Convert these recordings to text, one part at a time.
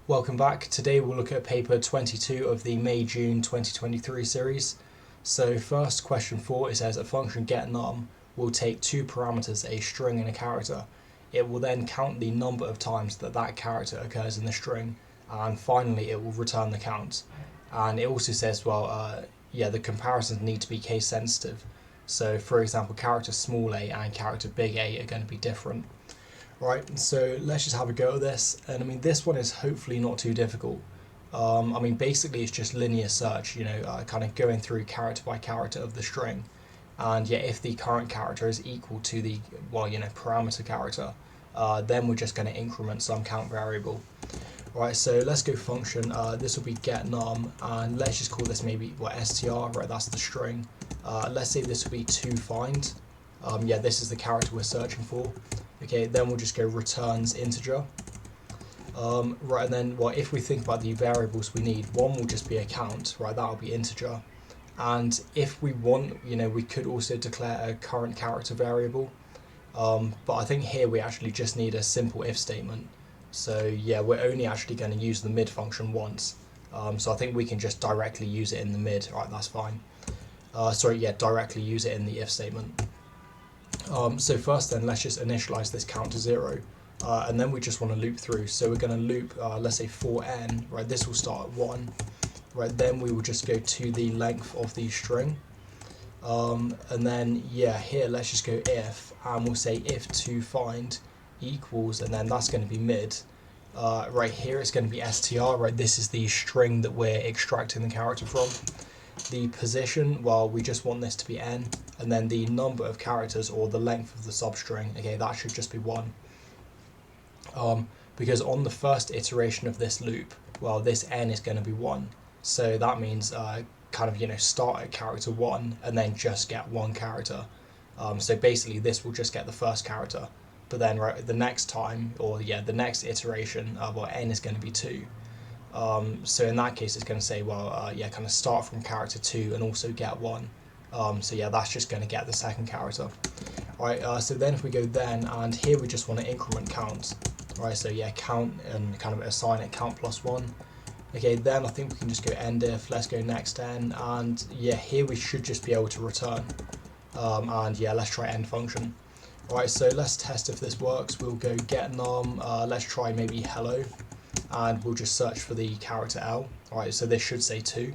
Welcome back. Today we'll look at paper 22 of the May-June 2023 series. So first, question 4, it says a function GetNum will take two parameters, a string and a character. It will then count the number of times that that character occurs in the string, and finally it will return the count. And it also says, the comparisons need to be case sensitive. So for example, character small a and character big A are going to be different. Right, so let's just have a go at this. And I mean, this one is hopefully not too difficult. Basically it's just linear search, kind of going through character by character of the string. And if the current character is equal to the, parameter character, then we're just going to increment some count variable. Right, so let's go function. This will be getNum, and let's just call this maybe str. Right, that's the string. Let's say this will be toFind. This is the character we're searching for. Okay, then we'll just go returns integer. Right, and then if we think about the variables we need, one will just be a count. Right, that'll be integer. And if we want, we could also declare a current character variable. But I think here we actually just need a simple if statement. So we're only actually going to use the mid function once. So I think we can just directly use it in the mid. Right, that's fine. Directly use it in the if statement. So first then, let's just initialize this count to 0. And then we just want to loop through. So we're going to loop, let's say for n, right, this will start at 1. Right, then we will just go to the length of the string. And then, here, let's just go if, and we'll say if toFind equals, and then that's going to be mid. Right here, it's going to be str, right, this is the string that we're extracting the character from. The position, we just want this to be n, and then the number of characters, or the length of the substring, okay, that should just be 1. Because on the first iteration of this loop, this n is going to be 1. So that means start at character 1 and then just get one character. So basically this will just get the first character. But then the next time, the next iteration, n is going to be 2. So in that case it's going to say, start from character 2 and also get 1. That's just going to get the second character. Alright, so then if we go then, and here we just want to increment count. Alright, so count and kind of assign it count plus 1. Okay, then I think we can just go end if, let's go next n, and here we should just be able to return. Let's try end function. Alright, so let's test if this works. We'll go getNum, let's try maybe hello, and we'll just search for the character L. Alright, so this should say 2.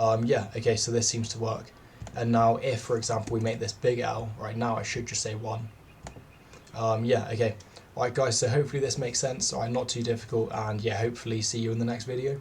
Okay, so this seems to work. And now if, for example, we make this big L, right now it should just say 1. Okay. Alright guys, so hopefully this makes sense. Alright, not too difficult, and hopefully see you in the next video.